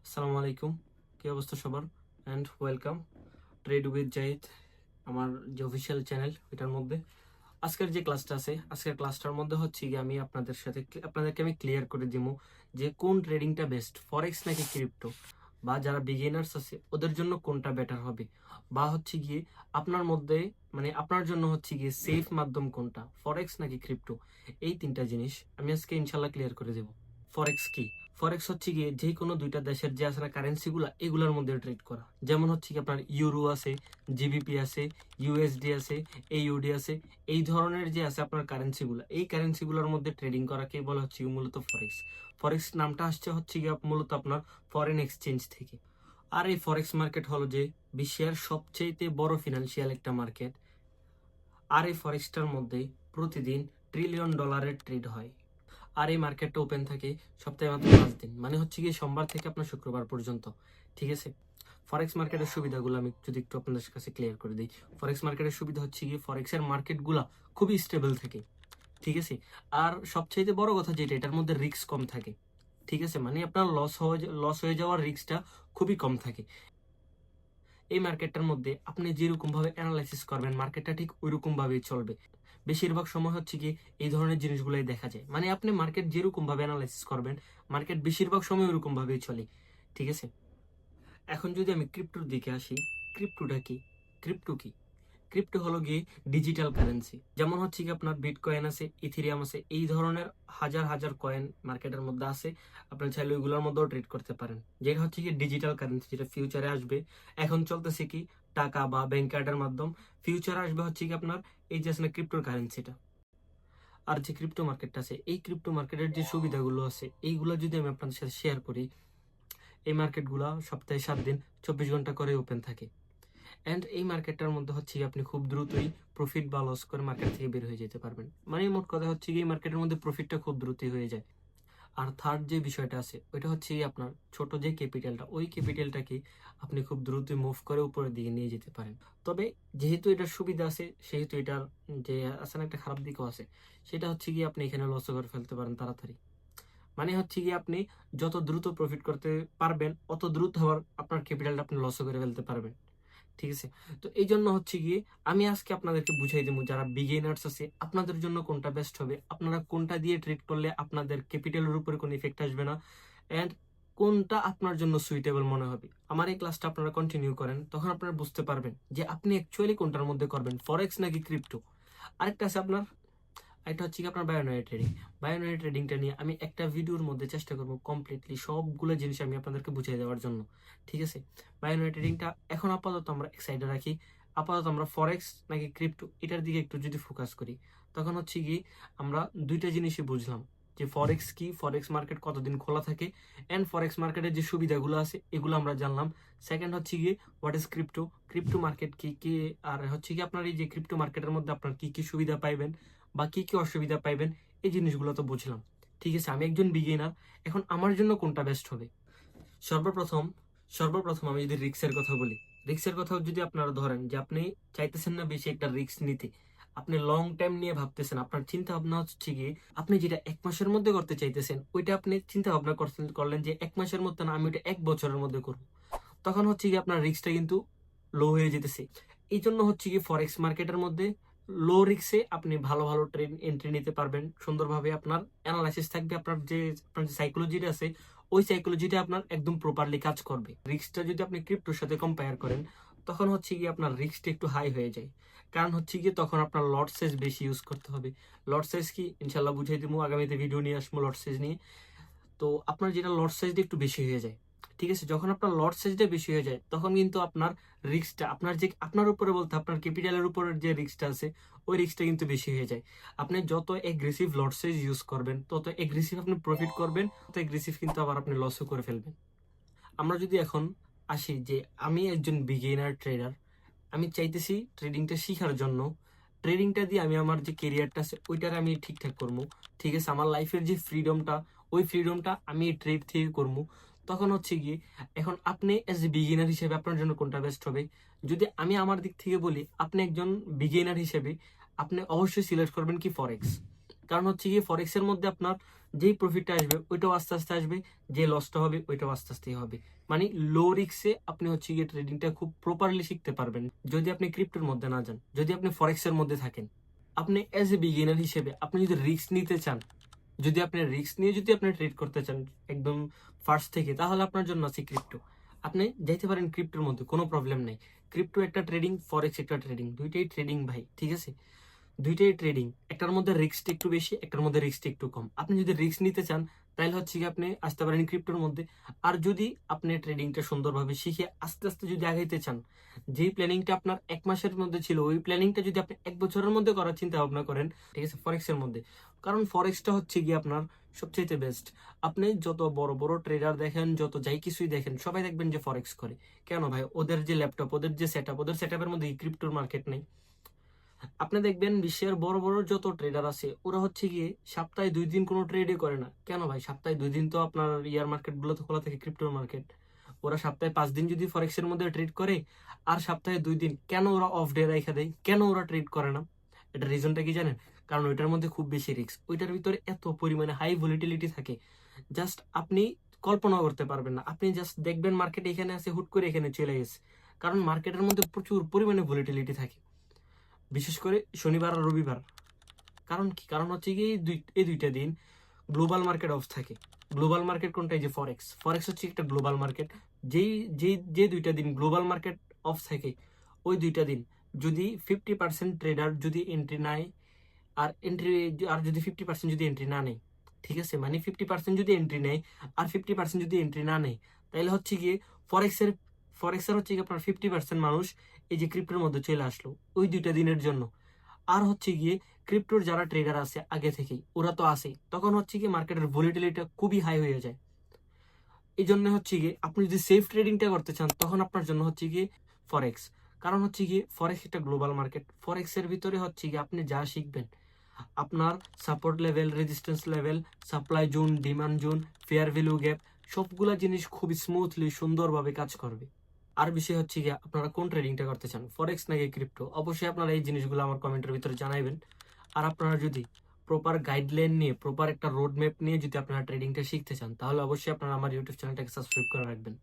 আসসালামু আলাইকুম, কি অবস্থা সবার? And welcome trade with Zahid, আমার যে অফিসিয়াল চ্যানেল এটার মধ্যে আজকের যে ক্লাসটা আছে, আজকের ক্লাসটার মধ্যে হচ্ছে কি আমি আপনাদেরকে আমি ক্লিয়ার করে দিব যে কোন ট্রেডিংটা বেস্ট, ফরেক্স নাকি ক্রিপ্টো, বা যারা বিগিনার্স আছে ওদের জন্য কোনটা বেটার হবে, বা হচ্ছে গিয়ে আপনার মধ্যে মানে আপনার জন্য হচ্ছে গিয়ে সেফ মাধ্যম কোনটা, ফরেক্স নাকি ক্রিপ্টো। এই তিনটা জিনিস আমি আজকে ইনশাল্লাহ ক্লিয়ার করে দেবো। ফরেক্স কি? ফরেক্স হচ্ছে গিয়ে যে কোনো দুইটা দেশের যে আছে না কারেন্সিগুলো, এগুলোর মধ্যে ট্রেড করা। যেমন হচ্ছে কি আপনার ইউরো আছে, জিবিপি আছে, ইউএসডি আছে, এইউডি আছে, এই ধরনের যে আছে আপনার কারেন্সিগুলো, এই কারেন্সিগুলোর মধ্যে ট্রেডিং করাকে বলা হচ্ছে মূলত ফরেক্স। ফরেক্স নামটা আসছে হচ্ছে গিয়ে মূলত আপনার ফরেন এক্সচেঞ্জ থেকে। আর এই ফরেক্স মার্কেট হলো যে বিশ্বের সবচেয়ে বড় ফিনান্সিয়াল একটা মার্কেট। আর এই ফরেক্সটার মধ্যে প্রতিদিন ট্রিলিয়ন ডলারের ট্রেড হয়। আর এই মার্কেটটা ওপেন থাকে সপ্তাহে মাত্র 5 দিন, মানে হচ্ছে গিয়ে সোমবার থেকে আপনার শুক্রবার পর্যন্ত। ঠিক আছে, ফরেক্স মার্কেটের সুবিধাগুলো আমি যদি একটু আপনাদের কাছে ক্লিয়ার করে দিই। ফরেক্স মার্কেটের সুবিধা হচ্ছে গিয়ে ফরেক্সের মার্কেটগুলা খুবই স্টেবল থাকে। ঠিক আছে, আর সবচেয়ে বড় কথা যেটা, এটার মধ্যে রিস্ক কম থাকে। ঠিক আছে, মানে আপনার লস হয়ে যাওয়ার রিস্কটা খুবই কম থাকে। এই মার্কেটটার মধ্যে আপনি যেরকম ভাবে অ্যানালাইসিস করবেন, মার্কেটটা ঠিক ওইরকম ভাবেই চলবে। বেশিরভাগ সময় হচ্ছে কি এই ধরনের জিনিসগুলোই দেখা যায়, মানে আপনি মার্কেট যেরকম ভাবে অ্যানালাইসিস করবেন, মার্কেট বেশিরভাগ সময় ওইরকম ভাবেই চলে। ঠিক আছে, এখন যদি আমি ক্রিপ্টোর দিকে আসি, ক্রিপ্টোটা কি? ক্রিপ্টো কি? ক্রিপ্টো হলো গিয়ে ডিজিটাল কারেন্সি। যেমন হচ্ছে কি আপনার বিটকয়েন আছে, ইথেরিয়াম আছে, এই ধরনের হাজার হাজার কয়েন মার্কেটের মধ্যে আছে। আপনার চাইলে ওইগুলোর মধ্যেও ট্রেড করতে পারেন, যেটা হচ্ছে কি ডিজিটাল কারেন্সি, যেটা ফিউচারে আসবে। এখন চলতেছে কি টাকা বা ব্যাংক কার্ডের মাধ্যম, ফিউচারে আসবে হচ্ছে কি আপনার এই যে আসলে ক্রিপ্টোর কারেন্সিটা। আর যে ক্রিপ্টো মার্কেটটা আছে, এই ক্রিপ্টো মার্কেটের যে সুবিধাগুলো আছে, এইগুলো যদি আমি আপনাদের সাথে শেয়ার করি, এই মার্কেটগুলো সপ্তাহে 7 দিন 24 ঘন্টা করে ওপেন থাকে। অ্যান্ড এই মার্কেটটার মধ্যে হচ্ছে আপনি খুব দ্রুতই প্রফিট বা লস করে মার্কেট থেকে বের হয়ে যেতে পারবেন। মানে মোট কথা হচ্ছে কি মার্কেটের মধ্যে প্রফিটটা খুব দ্রুতই হয়ে যায়। আর থার্ড যে বিষয়টা আছে ওইটা হচ্ছে আপনার ছোট যে ক্যাপিটালটা, ওই ক্যাপিটালটাকে আপনি খুব দ্রুতই মুভ করে উপরের দিকে নিয়ে যেতে পারেন। তবে যেহেতু এটার সুবিধা আছে, সেহেতু এটার যে আছে না একটা খারাপ দিকও আছে, সেটা হচ্ছে কি আপনি এখানে লস করে ফেলতে পারেন তাড়াতাড়ি। মানে হচ্ছে কি আপনি যত দ্রুত প্রফিট করতে পারবেন, অত দ্রুত আবার আপনার ক্যাপিটালটা আপনি লস করে ফেলতে পারবেন। ঠিক আছে, তো এই জন্য হচ্ছে গিয়ে আমি আজকে আপনাদেরকে বুঝাই দেবো যারা বিগিনার্স আছে আপনাদের জন্য কোনটা বেস্ট হবে, আপনারা কোনটা দিয়ে ট্রেড করলে আপনাদের ক্যাপিটালের উপরে কোনো ইফেক্ট আসবে না, এন্ড কোনটা আপনার জন্য সুইটেবল মনে হবে। আমার এই ক্লাসটা আপনারা কন্টিনিউ করেন, তখন আপনারা বুঝতে পারবেন যে আপনি অ্যাকচুয়ালি কোনটার মধ্যে করবেন, ফরেক্স নাকি ক্রিপ্টো। আরেকটা আছে আপনার, এটা হচ্ছে কি আপনার বায়োনারি ট্রেডিং। বায়োনারি ট্রেডিংটা নিয়ে আমি একটা ভিডিওর মধ্যে চেষ্টা করবো কমপ্লিটলি সবগুলো জিনিস আমি আপনাদেরকে বুঝিয়ে দেওয়ার জন্য। ঠিক আছে, বায়োনারি ট্রেডিংটা এখন আপাতত আমরা এক সাইডে রাখি। আপাতত আমরা ফরেক্স নাকি ক্রিপ্টো এটার দিকে একটু যদি ফোকাস করি, তখন হচ্ছে কি আমরা দুইটা জিনিসই বুঝলাম যে ফরেক্স কি, ফরেক্স মার্কেট কতদিন খোলা থাকে, এন্ড ফরেক্স মার্কেটের যে সুবিধাগুলো আছে এগুলো আমরা জানলাম। সেকেন্ড হচ্ছে গিয়ে what is crypto, crypto market কি কি, আর হচ্ছে কি আপনার এই যে ক্রিপ্টো মার্কেটের মধ্যে আপনার কি কি সুবিধা পাইবেন বা কি কি অসুবিধা পাইবেন, এই জিনিসগুলো তো বুঝলাম। ঠিক আছে, আমি একজন বিগিনার, এখন আমার জন্য কোনটা বেস্ট হবে। সর্বপ্রথম সর্বপ্রথম আমি যদি রিক্সের কথা বলি, রিক্সের কথা যদি আপনারা ধরেন যে আপনি চাইতেছেন না বেশি একটা রিক্স নিতে, আপনি লং টাইম নিয়ে ভাবতেছেন, আপনার চিন্তা ভাবনা হচ্ছে কি আপনি যেটা 1 মাসের মধ্যে করতে চাইতেছেন ওইটা আপনি চিন্তা ভাবনা করলেন যে 1 মাসের মধ্যে না, আমি ওইটা 1 বছরের মধ্যে করবো, তখন হচ্ছে কি আপনার রিস্কটা কিন্তু লো হয়ে যেতেছে। এই জন্য হচ্ছে কি ফরেক্স মার্কেটের মধ্যে লো রিস্কে আপনি ভালো ভালো ট্রেড এন্ট্রি নিতে পারবেন সুন্দরভাবে। আপনার অ্যানালাইসিস থাকবে, আপনার যে সাইকোলজিটা আছে, ওই সাইকোলজিটা আপনার একদম প্রপারলি কাজ করবে। রিস্কটা যদি আপনি ক্রিপ্টোর সাথে কম্পেয়ার করেন, তখন হচ্ছে কি আপনার রিস্কটা একটু হাই হয়ে যায়। কারণ হচ্ছে কি তখন আপনার লট সাইজ বেশি ইউজ করতে হবে। লট সাইজ কি ইনশাল্লাহ বুঝাই দিব, আগামীতে ভিডিও নিয়ে আসবো লট সাইজ নিয়ে। তো আপনার যেটা লট সাইজটা একটু বেশি হয়ে যায়। ঠিক আছে, যখন আপনার লট সাইজটা বেশি হয়ে যায়, তখন কিন্তু আপনার রিস্কটা আপনার উপরে বলতে আপনার ক্যাপিটালের উপরের যে রিস্কটা আছে, ওই রিস্কটা কিন্তু বেশি হয়ে যায়। আপনি যত এগ্রেসিভ লট সাইজ ইউজ করবেন, তত এগ্রেসিভ আপনি প্রফিট করবেন, তত এগ্রেসিভ কিন্তু আবার আপনি লসও করে ফেলবেন। আমরা যদি এখন আসি যে আমি একজন বিগিনার ট্রেডার, আমি চাইতেছি ট্রেডিংটা শিখার জন্য, ট্রেডিংটা দিয়ে আমি আমার যে কেরিয়ারটা আছে ওইটার আমি ঠিকঠাক করবো। ঠিক আছে, আমার লাইফের যে ফ্রিডমটা, ওই ফ্রিডমটা আমি ট্রেড থেকে করবো। তখন হচ্ছে গিয়ে এখন আপনি এজ এ বিগিনার হিসেবে আপনার জন্য কোনটা বেস্ট হবে। যদি আমি আমার দিক থেকে বলি, আপনি একজন বিগিনার হিসেবে আপনি অবশ্যই সিলেক্ট করবেন কি ফরেক্স। কারণ হচ্ছে গিয়ে ফরেক্সের মধ্যে আপনার যেই প্রফিটটা আসবে ওইটাও আস্তে আস্তে আসবে, যে লসটা হবে ওইটাও আস্তে আস্তেই হবে। মানে লো রিস্কে আপনি হচ্ছে গিয়ে ট্রেডিংটা খুব প্রপারলি শিখতে পারবেন যদি আপনি ক্রিপ্টোর মধ্যে না যান, যদি আপনি ফরেক্সের মধ্যে থাকেন। আপনি এজ এ বিগিনার হিসেবে আপনি যদি রিস্ক নিতে চান, যদি আপনি রিস্ক নিয়ে যদি আপনি ট্রেড করতে চান একদম ফার্স্ট থেকে, তাহলে আপনার জন্য আছে ক্রিপ্টো। আপনি যাইতে পারেন ক্রিপ্টোর মধ্যে, কোনো প্রবলেম নেই। ক্রিপ্টো একটা ট্রেডিং, ফরেক্স একটা ট্রেডিং, দুইটাই ট্রেডিং ভাই, ঠিক আছে? দুইটাই ট্রেডিং, একটার মধ্যে রিস্কটা একটু বেশি, একটার মধ্যে রিস্কটা একটু কম। আপনি যদি রিস্ক নিতে চান তাহলে হচ্ছে কি আপনি আসতে পারেন ক্রিপ্টোর মধ্যে। আর যদি আপনি ট্রেডিংটা সুন্দরভাবে শিখে আস্তে আস্তে যদি আগাইতে চান, যেই প্ল্যানিংটা আপনার 1 মাসের মধ্যে ছিল ওই প্ল্যানিংটা যদি আপনি 1 বছরের মধ্যে করার চিন্তা ভাবনা করেন, ঠিক আছে, ফরেক্সের মধ্যে। কারণ ফরেক্সটা হচ্ছে কি আপনার সবচেয়ে বেস্ট। আপনি যত বড় বড় ট্রেডার দেখেন, যত যাই কিছুই দেখেন, সবাই দেখবেন যে ফরেক্স করে। কেন ভাই? ওদের যে ল্যাপটপ, ওদের যে সেটআপ, ওদের সেটআপের মধ্যে ক্রিপ্টোর মার্কেট নেই। আপনি দেখবেন বিশ্বের বড় বড় যত ট্রেডার আছে ওরা হচ্ছে গিয়ে সপ্তাহে 2 দিন কোনো ট্রেডই করে না। কেন ভাই? সপ্তাহে 2 দিন তো আপনার ইয়ার মার্কেট গুলো তো খোলা থাকে, ক্রিপ্টোর মার্কেট। ওরা সপ্তাহে 5 দিন যদি ফরেক্সের মধ্যে ট্রেড করে, আর সপ্তাহে 2 দিন কেন ওরা অফ ডে রেখে দেয়? কেন ওরা ট্রেড করে না? এটা রিজনটা কি জানেন? কারণ ওইটার মধ্যে খুব বেশি রিস্ক, ওইটার ভিতরে এত পরিমাণে হাই ভলিটিলিটি থাকে, জাস্ট আপনি কল্পনা করতে পারবেন না। আপনি জাস্ট দেখবেন মার্কেট এখানে আছে, হুট করে এখানে চলে গেছে। কারণ মার্কেটের মধ্যে প্রচুর পরিমাণে ভলিটিলিটি থাকে, বিশেষ করে শনিবার আর রবিবার। কারণ কি? কারণ হচ্ছে কি এই দুইটা দিন গ্লোবাল মার্কেট অফ থাকে। গ্লোবাল মার্কেট কোনটা? এই যে ফরেক্স। ফরেক্স হচ্ছে একটা গ্লোবাল মার্কেট। যেই যেই যে দুইটা দিন গ্লোবাল মার্কেট অফ থাকে, ওই দুইটা দিন যদি 50% ট্রেডার যদি এন্ট্রি নেয়, আর যদি 50% যদি এন্ট্রি না নেয়, ঠিক আছে, মানে 50% যদি এন্ট্রি নেয় আর 50% যদি এন্ট্রি না নেয়, তাহলে হচ্ছে গিয়ে ফরেক্সের ফরেক্সের হচ্ছে গিয়ে আপনার 50% মানুষ এই যে ক্রিপ্টোর মধ্যে চলে আসলো ওই দুইটা দিনের জন্য। আর হচ্ছে গিয়ে ক্রিপ্টোর যারা ট্রেডার আছে আগে থেকেই, ওরা তো আসেই, তখন হচ্ছে গিয়ে মার্কেটের ভলিটিলিটি খুবই হাই হয়ে যায়। এই জন্য হচ্ছে গিয়ে আপনি যদি সেফ ট্রেডিংটা করতে চান তখন আপনার জন্য হচ্ছে গিয়ে ফরেক্স। কারণ হচ্ছে গিয়ে ফরেক্স একটা গ্লোবাল মার্কেট। ফরেক্সের ভিতরে হচ্ছে গিয়ে আপনি যা শিখবেন, আপনার support level, resistance level, supply zone, demand zone, fair value gap, সবগুলা জিনিস খুবই স্মুথলি সুন্দরভাবে কাজ করবে। আর বিষয় হচ্ছে গিয়ে আপনারা কোন ট্রেডিংটা করতে চান, ফরেক্স নাকি ক্রিপ্টো? অবশ্যই আপনারা এই জিনিসগুলো আমার কমেন্টের ভিতরে জানাবেন। আর আপনারা যদি প্রপার গাইডলাইন নিয়ে, প্রপার একটা রোড ম্যাপ নিয়ে যদি আপনারা ট্রেডিংটা শিখতে চান, তাহলে অবশ্যই আপনারা আমার ইউটিউব চ্যানেলটাকে সাবস্ক্রাইব করে রাখবেন।